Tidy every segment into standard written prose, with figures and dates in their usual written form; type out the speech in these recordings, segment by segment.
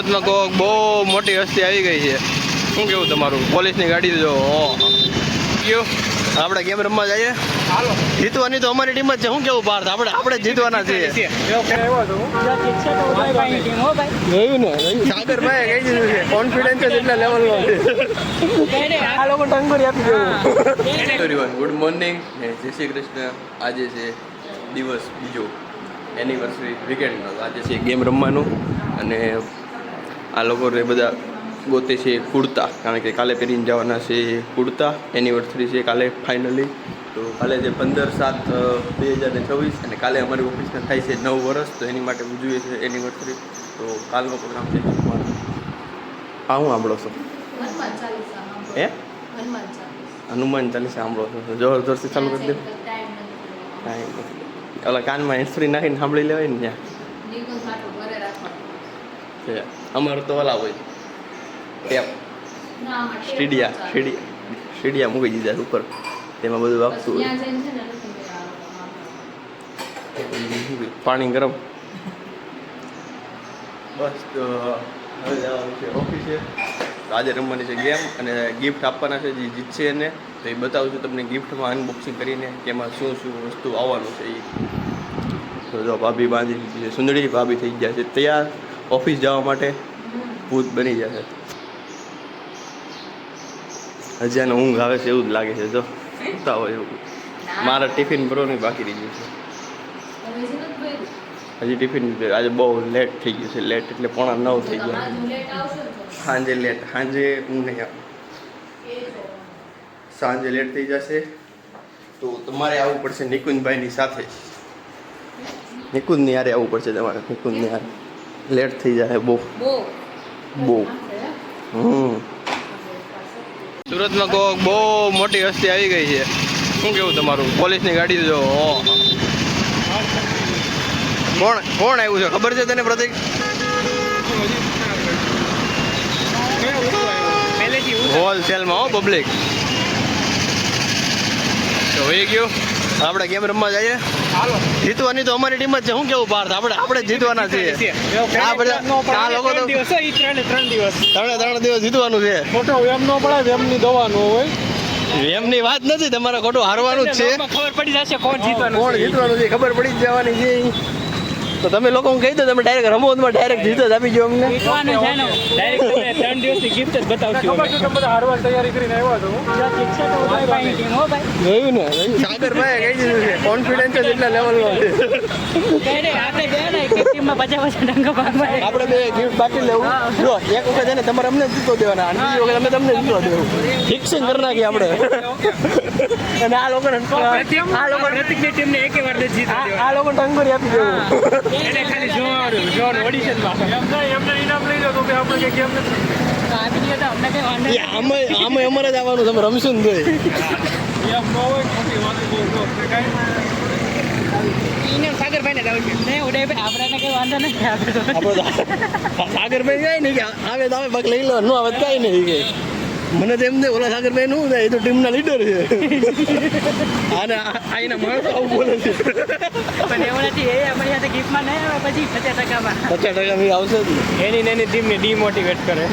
સુરતમાં કોક બહુ મોટી હસ્તી આવી ગઈ છે. શું કેવું તમારું? પોલીસની ગાડી જો કેવું આપણે ગેમ રમવા જઈએ. હાલો જીતવાની તો અમારી ટીમ જ છે. શું કેવું પાર્થ? આપણે જીતવાના છીએ. જોયું ને સાગરભાઈ કહી દીધું છે. કોન્ફિડન્સ એટલા લેવલનો છે. આ લોકો ટંગોરી આપી દેવું. ગુડ મોર્નિંગ જય શ્રી કૃષ્ણ. આજે છે દિવસ બીજો, એનિવર્સરી વીકેન્ડનો. આજે છે ગેમ રમવાનું અને આ લોકો બધા ગોતે છે કુર્તા, કારણ કે કાલે પહેરીને જવાના છે કુર્તા. એનિવર્સરી છે કાલે ફાઇનલી. તો કાલે છે 15/7/2024 અને કાલે અમારી ઓફિસને થાય છે 9 વર્ષ. તો એની માટે ઉજવીએ છે એનિવર્સરી. તો કાલનો પ્રોગ્રામ છે જમવાનો. હા, હું સાંભળો છો હે હનુમાન ચાલીસા સાંભળો છો? જબરદસ્તી ચાલુ કરી દે. કાંઈ નથી. ઓલા કાનમાં હેન્ડફ્રી નાખીને સાંભળી લેવાય ને ત્યાં. અમારે તો ઓલા હોય ટેપ સ્ટીડિયા મૂકી દીધા ઉપર, તેમાં બધું વાગતું હોય. પાણી ગરમ. બસ તો હવે જવાનું છે ઓફિસે. આજે રમવાની છે ગેમ અને ગિફ્ટ આપવાના છે. જે જીતશે એને તો એ બતાવું છું તમને ગિફ્ટમાં અનબોક્સિંગ કરીને કે એમાં શું શું વસ્તુ આવવાનું છે. એ તો જો ભાભી બાંધી દીધી છે સુંદરી. ભાભી થઈ ગયા છે તૈયાર ઓફિસ જવા માટે. ભૂત બની જશે. હજી આને ઊંઘ આવે છે એવું જ લાગે છે. જો ઉતા હોય એવું. મારા ટિફિન ભરવાનું બાકી રહી ગયું છે. હજી ટિફિન આજે બહુ લેટ થઈ ગયું છે. લેટ એટલે 8:45 થઈ ગયા. સાંજે લેટ. સાંજે હું નહીં આવું. સાંજે લેટ થઈ જશે તો તમારે આવવું પડશે નિકુંજભાઈની સાથે. નિકુંજની યારે આવવું પડશે તમારે. નિકુંજની યારે લેટ થઈ જાય બહુ. સુરતમાં કોક બહુ મોટી હસ્તી આવી ગઈ છે. શું કેવું તમારું? પોલીસની ગાડી જો કોણ આવ્યું છે ખબર છે તને પ્રતિક? હોલસેલમાં હો પબ્લિક. તો વહી ગયું. આપણે ગેમ રમવા જઈએ. જીતવાની તો અમારી ટીમ જ છે. શું કેવું પાર્થ? આપણે જીતવાના છીએ. આ બધા આ લોકો તો 3 દિવસ જીતવાનું છે. મોટો એમ નો પડે, એમની દવાનું હોય. એમની વાત નથી, તમારે ખોટું હારવાનું જ છે. ખબર પડી જશે કોણ જીતવાનું છે. ખબર પડી જ જવાની છે. તો તમે લોકો હું કહી દો, તમે ડાયરેક્ટ રમતમાં ડાયરેક્ટ જીત જ આપી દો અમને. ડાયરેક્ટ 3 દિવસની ગિફ્ટ જ બતાવશું. તમે બધા હારવાની તૈયારી કરીને આવ્યા છો. જોયું ને સાગરભાઈ કહી દીધું છે. કોન્ફિડન્સ જ એટલા લેવલનો છે. આપણે બે ગિફ્ટ બાકી લેવું. જો એક વખત છે ને તમારે અમને જીતો દેવાના અને બીજી વખત અમે તમને જીતો દેવું. ફિક્સિંગ કરી નાખીએ આપણે. અને આ લોકોને ટંગોરી આપી દેવું. એને ખાલી જોવાનું ઓડિશનમાં એમને ઇનામ લઈ લો તો કે આપણે કેમ નથી આમે અમારે જ આવવાનું. તમે રમશો ને તોય એમ ન હોય. ખોટી વાત સાગરભાઈ ને આપણે કઈ વાંધો નથી. સાગરભાઈ જાય ને કે આવે તો આવે, બાકી લઈ લો, ન આવે તો કઈ નહીં કે. મને તો એમ નહીં, ઓલા સાગરભાઈ નું થાય, એ તો ટીમના લીડર છે. અને આના માણસો આવું બોલે છે. પણ એવું નથી, એ અમારી સાથે ગિફ્ટમાં નહીં આવે. પછી 50% આવશે જ. એની ટીમને ડીમોટિવેટ કરે.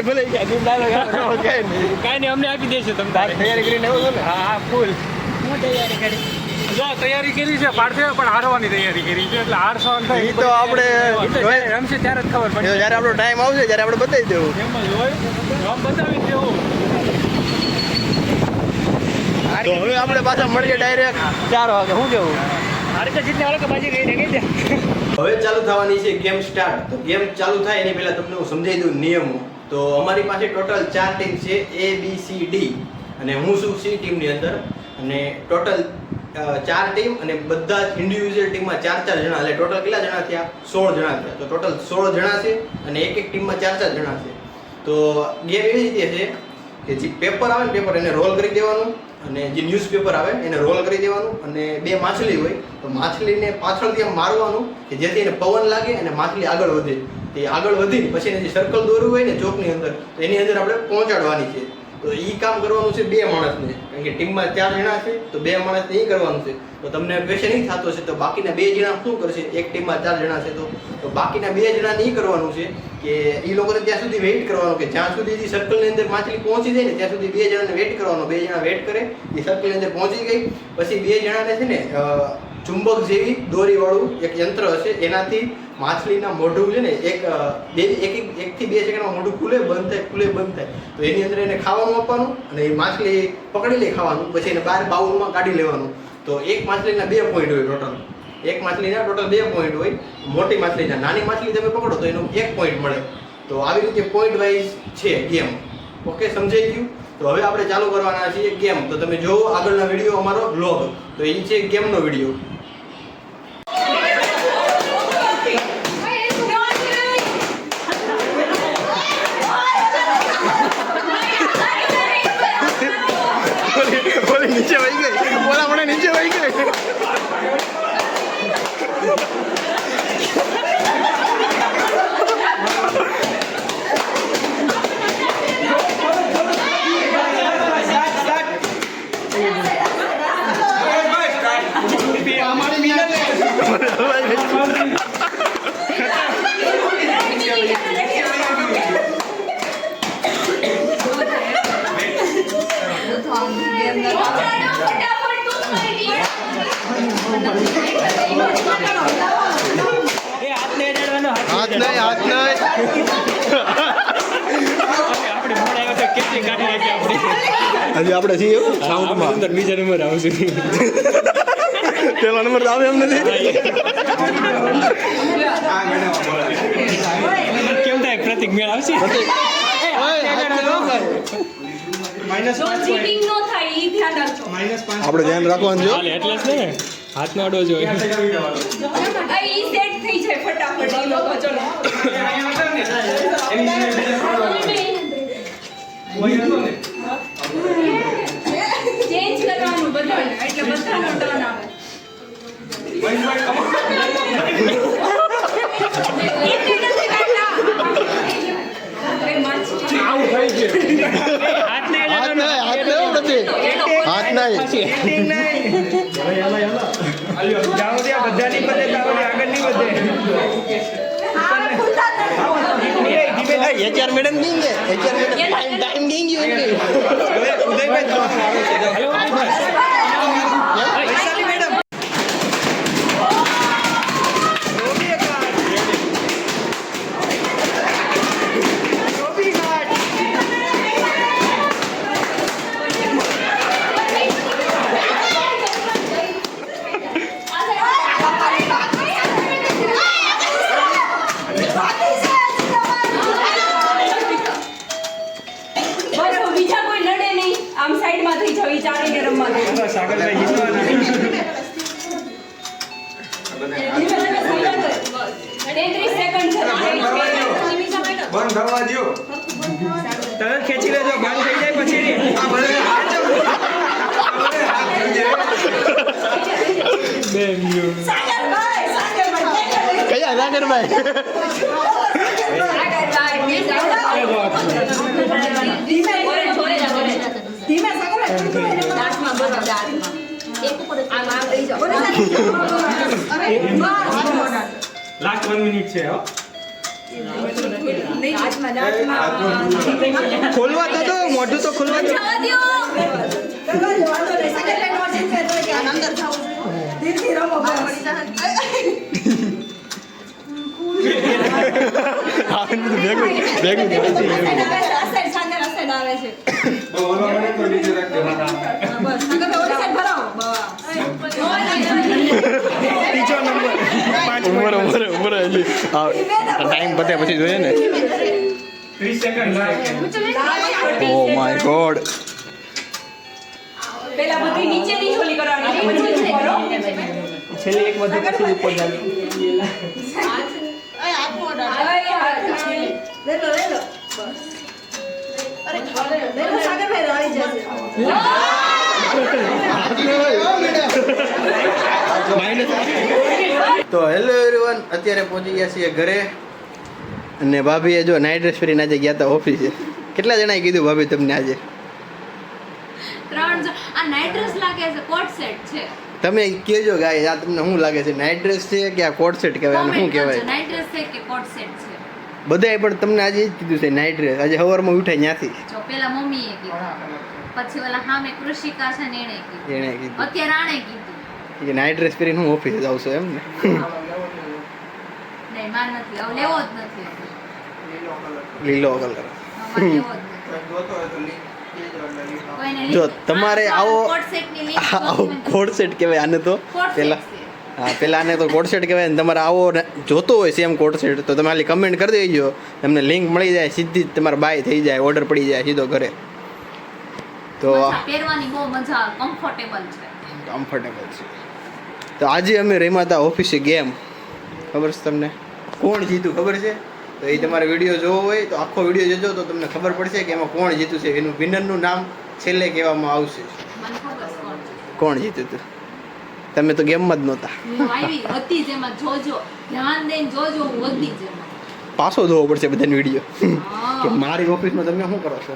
ભલે કાંઈ નહીં, અમને આપી દેશે. તમે તૈયારી કરીને આવો છો ને? હા ફૂલ. હું તૈયારી કરી. જો તૈયારી કરી છે પાડશે, પણ હારવાની તૈયારી કરી છે. એટલે હારસો એ તો આપણે રમશે ત્યારે જ ખબર પડે. જ્યારે આપણો ટાઈમ આવશે ત્યારે આપણે બતાવી દેવું. એમ જ હોય, રમ બતાવી દેવું. તો હવે આપણે પાછા મળીએ ડાયરેક્ટ 4 વાગે. શું કેવું? હારી જીતને વાળો કે બાજી ગઈ ગઈ દે. હવે ચાલુ થવાની છે ગેમ સ્ટાર્ટ. તો ગેમ ચાલુ થાય એની પહેલા તમને હું સમજાવી દઉં નિયમો. તો અમારી પાસે ટોટલ 4 ટીમ છે, ABCD, અને હું શું સી ટીમની અંદર. અને ટોટલ 4 ટીમ અને બધા જ ઇન્ડિવિજ્યુઅલ ટીમમાં 4 જણા. એટલે ટોટલ કેટલા જણા થયા? 16 જણા થયા. તો ટોટલ 16 જણા છે અને એક ટીમમાં 4 જણા છે. તો ગેમ એવી રીતે છે કે જે પેપર આવે ને, પેપર એને રોલ કરી દેવાનું. અને જે ન્યૂઝપેપર આવે એને રોલ કરી દેવાનું. અને 2 માછલી હોય તો માછલીને પાછળથી આમ મારવાનું કે જેથી એને પવન લાગે અને માછલી આગળ વધે. તે આગળ વધીને પછી એને જે સર્કલ દોરવું હોય ને ચોકની અંદર, તો એની અંદર આપણે પહોંચાડવાની છે. તો એ કામ કરવાનું છે 2 માણસને, કારણ કે ટીમમાં 4 જણા છે તો 2 માણસને એ કરવાનું છે. તો તમને ક્વેશ્ચન એ થતો છે તો બાકીના 2 જણા શું કરશે? એક ટીમમાં 4 જણા છે તો બાકીના 2 જણાને એ કરવાનું છે કે એ લોકોને ત્યાં સુધી વેઇટ કરવાનું કે જ્યાં સુધી સર્કલની અંદર માછલી પહોંચી જાય ને ત્યાં સુધી 2 જણાને વેઇટ કરવાનો. 2 જણા વેઇટ કરે, એ સર્કલની અંદર પહોંચી ગઈ પછી 2 જણાને છે ને ચુંબક જેવી દોરીવાળું એક યંત્ર હશે, એનાથી માછલીના મોઢું છે ને એકથી 2 સેકન્ડમાં મોઢું ખુલે બંધ થાય ખુલે બંધ થાય. તો એની અંદર એને ખાવાનું આપવાનું અને એ માછલી પકડી લે ખાવાનું, પછી એને બહાર બાઉલમાં કાઢી લેવાનું. તો એક માછલીના 2 પોઈન્ટ હોય ટોટલ. એક માછલીના ટોટલ 2 પોઈન્ટ હોય. મોટી માછલીના, નાની માછલી તમે પકડો તો એનું 1 પોઈન્ટ મળે. તો આવી રીતે પોઈન્ટ વાઇઝ છે ગેમ. ઓકે, સમજાઈ ગયું? તો હવે આપણે ચાલુ કરવાના છીએ ગેમ. તો તમે જોવો આગળનો વિડીયો અમારો બ્લોગ, તો એ છે ગેમનો વિડીયો. નીચે વહી ગઈ, બોલા મને નીચે વહી ગઈ. હાથ નહીં હજી આપણે છીએ સાઉન્ડમાં બીજા નંબર આવશે. પેલો નંબર આવે એમ નથી. કેમ થાય પ્રતિક મેળ આવશે? આપણે ધ્યાન રાખવાનું જો. એટલે જ ને હાથનો અડો જોઈએ. ચેન્જ કરવાનું બધું એટલે બધાનો ટર્ન આવે. HR મેડમ કહેંगे, HR મેડમ ટાઈમ કહેंगे उनके. वैशाली मैडम બીજા કોઈ નડે નહીં, આમ સાઈડમાં થઈ જાવ, ઈ ચાલીને રમવા દે. સાગરભાઈ જીતવાના. 33 સેકન્ડ છે. બંધ થવા દો. તરત ખેંચી લેજો, બંધ થઈ જાય પછી કયા સાગરભાઈ? લાસ્ટ 1 મિનિટ છે. હો ખોલવા તો દો, મોઢું તો ખોલવા દો. ટાઈમ પતે પછી જોઈએ ને. 30 સેકન્ડ. Oh my God. પેલા બધી નીચેની છોલી કરવાની, પછી કરો. છેલ્લે એક વધુ પછી ઉપર જાય. તો હેલો એવરીવન, અત્યારે પહોંચી ગયા છીએ ઘરે અને ભાભીએ જો નાઇટ ડ્રેસ પહેરીને આજે ગયા હતા ઓફિસે. કેટલા જણાએ કીધું ભાભી તમને આજે? ત્રણ આ નાઇટ ડ્રેસ લાગે છે કોટ સેટ છે તમે કહેજો ગાઈસ આ તમને શું લાગે છે નાઇટ ડ્રેસ છે કે આ કોટ સેટ કહેવાય આને શું કહેવાય નાઇટ ડ્રેસ છે કે કોટ સેટ છે બધાય પણ તમને આજે જ કીધું છે નાઇટ ડ્રેસ આજે સવારમાં ઉઠાય ત્યાંથી જો પેલા મમ્મીએ કીધું પછી ઓલા સામે કૃષિકા છે ને એણે કીધું એણે કીધું અત્યારે આણે કીધું કે નાઇટ ડ્રેસ પહેરીને હું ઓફિસે જાઉં છું એમ ને નહીં માર નથી હવે લેવો જ નથી લીલો કલર અમારે લેવો જ નથી કોઈને જો લીધું. તમારે આ આવો કોટ સેટની link આવો કોટ સેટ કહેવાય આને તો કોટ પેલા સેટ છે. હા પેલા આને તો કોટ સેટ કહેવાય ને તમારે આવો જોતો હોય સેમ કોટ સેટ તો તમે ખાલી કમેન્ટ કરી દેજો તમને લિંક મળી જાય સીધી જ તમારે બાય થઈ જાય ઓર્ડર પડી જાય સીધો ઘરે તો મજા પહેરવાની બહુ મજા આવે કમ્ફર્ટેબલ છે કમ્ફર્ટેબલ છે તો આજે અમે રમ્યા હતા ઓફિસે ગેમ ખબર છે તમને કોણ જીતું ખબર છે તો એ તમારે વિડીયો જોવો હોય તો આખો વિડીયો જોજો તો તમને ખબર પડશે કે એમાં કોણ જીતું છે એનું વિનરનું નામ છેલ્લે કહેવામાં આવશે મને ખબર છે કોણ છે. કોણ જીતું હતું તમે તો ગેમમાં જ નહોતા હું આવી હતી જેમાં જોજો ધ્યાન દઈને જોજો હું હતી જેમાં પાછો જોવો પડશે બધાને વિડીયો હા. કે મારી ઓફિસમાં તમે શું કરો છો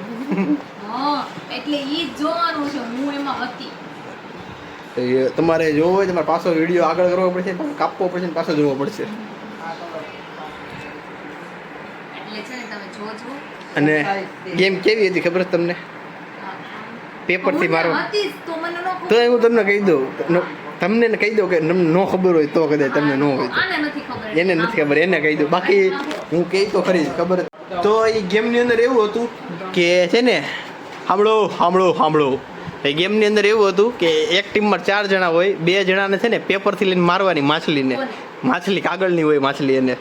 હા એટલે ઈ જ જોવાનું છે હું એમાં હતી તો એ તમારે જોવો હોય તમારે પાછો વિડીયો આગળ કરવો પડશે પાછો કાપવો પડશે ને પાછો જોવો પડશે એટલે છે ને તમે જોજો અને ગેમ કેવી હતી ખબર છે તમને હા. પેપરથી હું મારવા હતી જ, તો મને ન ખબર. તો હું તમને કહી દઉં તમને ને કહી દઉં કે તમને ન ખબર હોય તો કદાચ તમને ન હોય તો આને નથી ખબર એને નથી ખબર એને કહી દઉં બાકી હું કહી તો ખરી જ ખબર જ. તો એ ગેમની અંદર એવું હતું કે છે ને સાંભળો સાંભળો સાંભળો એ ગેમની અંદર એવું હતું કે એક ટીમમાં 4 જણા હોય 2 જણાને છે ને પેપરથી લઈને મારવાની માછલીને માછલી કાગળની હોય માછલી એને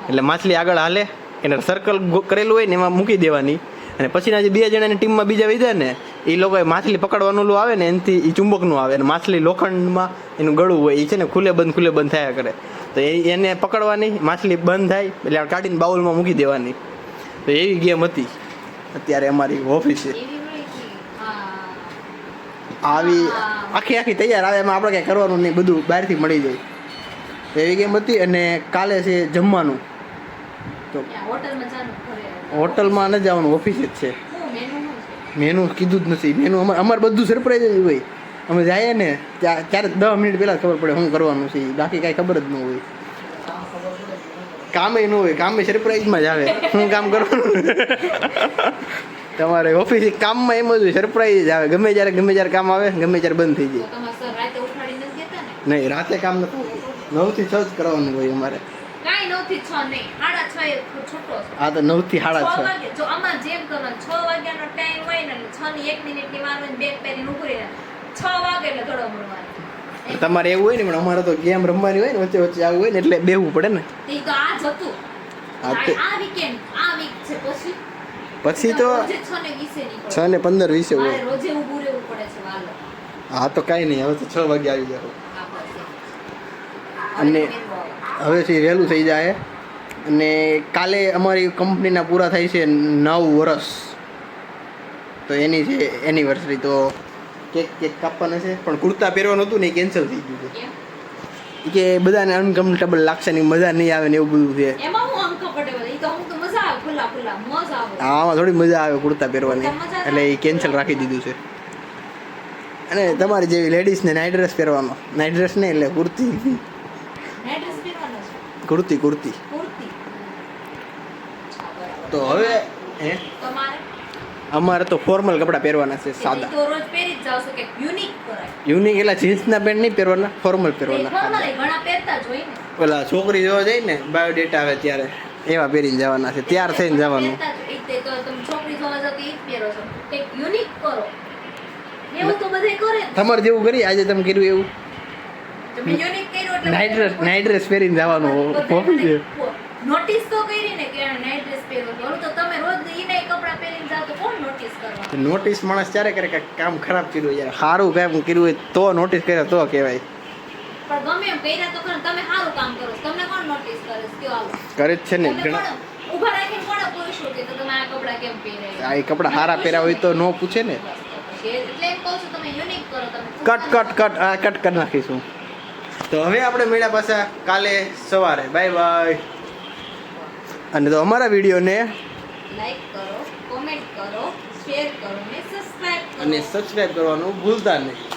એટલે માછલી આગળ હાલે એને સર્કલ કરેલું હોય ને એમાં મૂકી દેવાની અને પછીના જે 2 જણાની ટીમમાં બીજા વિધા ને એ લોકોએ માછલી પકડવાનું ઓલું આવે ને એનાથી એ ચુંબકનું આવે અને માછલી લોખંડમાં એનું ગળું હોય એ છે ને ખુલ્લે બંધ થયા કરે તો એને પકડવાની માછલી બંધ થાય એટલે કાઢીને બાઉલમાં મૂકી દેવાની તો એવી ગેમ હતી અત્યારે અમારી ઓફિસે એવી હોય કે હા આવી આખી તૈયાર આવે એમાં આપણે કાંઈ કરવાનું નહીં બધું બહારથી મળી જાય તો એવી ગેમ હતી અને કાલે છે જમવાનું તો ત્યાં હોટલમાં જાનું ઘરે હોટલમાં ન જવાનું ઓફિસે જ છે હું મેનુ શું છે મેનુ કીધું જ નથી મેનુ અમારે બધું સરપ્રાઈઝ જ હોય અમે જઈએ ને ત્યારે 10 મિનિટ પહેલાં ખબર પડે શું કરવાનું છે બાકી કાંઈ ખબર જ ન હોય કામે ન હોય કામે સરપ્રાઈઝમાં જ આવે શું કામ કરવાનું તમારે ઓફિસ કામમાં એમ જ હોય સરપ્રાઈઝ જ આવે ગમે જ્યારે કામ આવે ગમે ત્યારે બંધ થઈ તો જાય તમારે સર રાતે ઉઠાડી નથી દેતા ને નહીં રાતે કામ નથી 9 થી 6 જ કરવાનું હોય અમારે કાંઈ 9 થી 6 નહીં 6:30 એ છૂટો છે આ તો 9 થી 6 6:30 વાગે જો અમાર જેમ કરવાનું 6 વાગ્યાનો ટાઈમ હોય ને 6 ની 1 મિનિટની વાર હોય ને બેગ પહેરીને ઊભું રહીને 6 વાગે એટલે ઘડો મળવાનો તમારે એવું હોય ને પણ અમારે તો ગેમ રમવાની હોય ને વચ્ચે આવું હોય ને એટલે બેહવું પડે ને તે તો આ જ હતું આ તે- આ વીકેન્ડ આ વીક છે પછી તો રોજે 6 ને 20 નીકળો 6 ને 15 20 હોય મારે રોજે ઊભું રહેવું પડે છે વાલો હા તો કાંઈ નહીં હવે તો 6 વાગે આવી જાવ આ બસ અને હવે છે વહેલું થઈ જાય અને કાલે અમારી કંપનીના પૂરા થાય છે 9 વર્ષ તો એની છે એનિવર્સરી તો કેક કાપવાના છે પણ કુર્તા પહેરવાનું હતું ને એ કેન્સલ થઈ ગયું છે કે બધાને અનકમ્ફર્ટેબલ લાગશે ને મજા નહીં આવે ને એવું બધું છે એમાં હું અનકમ્ફર્ટેબલ ઈ તો હું તો મજા આવે ખુલ્લા મજા આવે આમાં થોડી મજા આવે કુર્તા પહેરવાની એટલે એ કેન્સલ રાખી દીધું છે અને તમારી જેવી લેડીઝને નાઇટ ડ્રેસ પહેરવાનો નાઇટ ડ્રેસ નહીં એટલે કુર્તી નાઇટ ડ્રેસ પહેરવાનો છે કુર્તી કુર્તી તો હવે હે તમારે અમારે તો ફોર્મલ કપડાં પહેરવાના છે સાદા તો રોજ પહેરી જ જાવ છો કે યુનિક કરાય યુનિક એટલે જીન્સના પેન્ટ નહીં પહેરવાના ફોર્મલ પહેરવાના ફોર્મલ ઘણા પહેરતા જ હોય ને પેલા છોકરી જોવા જાય ને બાયોડેટા આવે ત્યારે એવા પહેરીને જવાના છે તૈયાર થઈને જવાનું પહેરતા જ હોય. તે તો તમે છોકરી જોવા જાવ તો ઈ જ પહેરો છો કંઈક યુનિક કરો એવું તો બધે કરે ને. તમારે જેવું કરી આજે તમે કર્યું એવું તમે યુનિક કર્યો એટલે નાઇટ ડ્રેસ પહેરીને જવાનું ઓફિસે નોટિસ તો કરી ને કે નાઇટ ડ્રેસ પહેરો છો ઓલું તો તમે રોજ ઈને કપડાં પહેરીને જાવ તો કોણ નોટિસ કરવાનું નોટિસ માણસ ત્યારે કરે કે કામ ખરાબ કર્યું યાર સારું કામ કર્યું હોય તો નોટિસ કરે તો કહેવાય પણ ગમે એમ કર્યા તો ખરું તમે સારું કામ કરો છો તમને કોણ નોટિસ કરે છે કયો હાલો કરે જ છે ને તમે ઘણા કોણ ઊભા રાખીને કોણે પૂછ્યું કે તો તમે આ કપડાં કેમ પહેર્યા આ એ કપડાં સારા પહેર્યા હોય તો ન પૂછે ને એટલે એમ કહું છું તમે યુનિક કરો તમે કટ આ કટ કરી નાખીશું તો હવે આપણે મળ્યા પાછા કાલે સવારે બાય બાય અને તો અમારા વિડીયોને લાઈક કરો કોમેન્ટ કરો શેર કરો ને સબસ્ક્રાઇબ કરો અને સબસ્ક્રાઇબ કરવાનું ભૂલતા નહીં.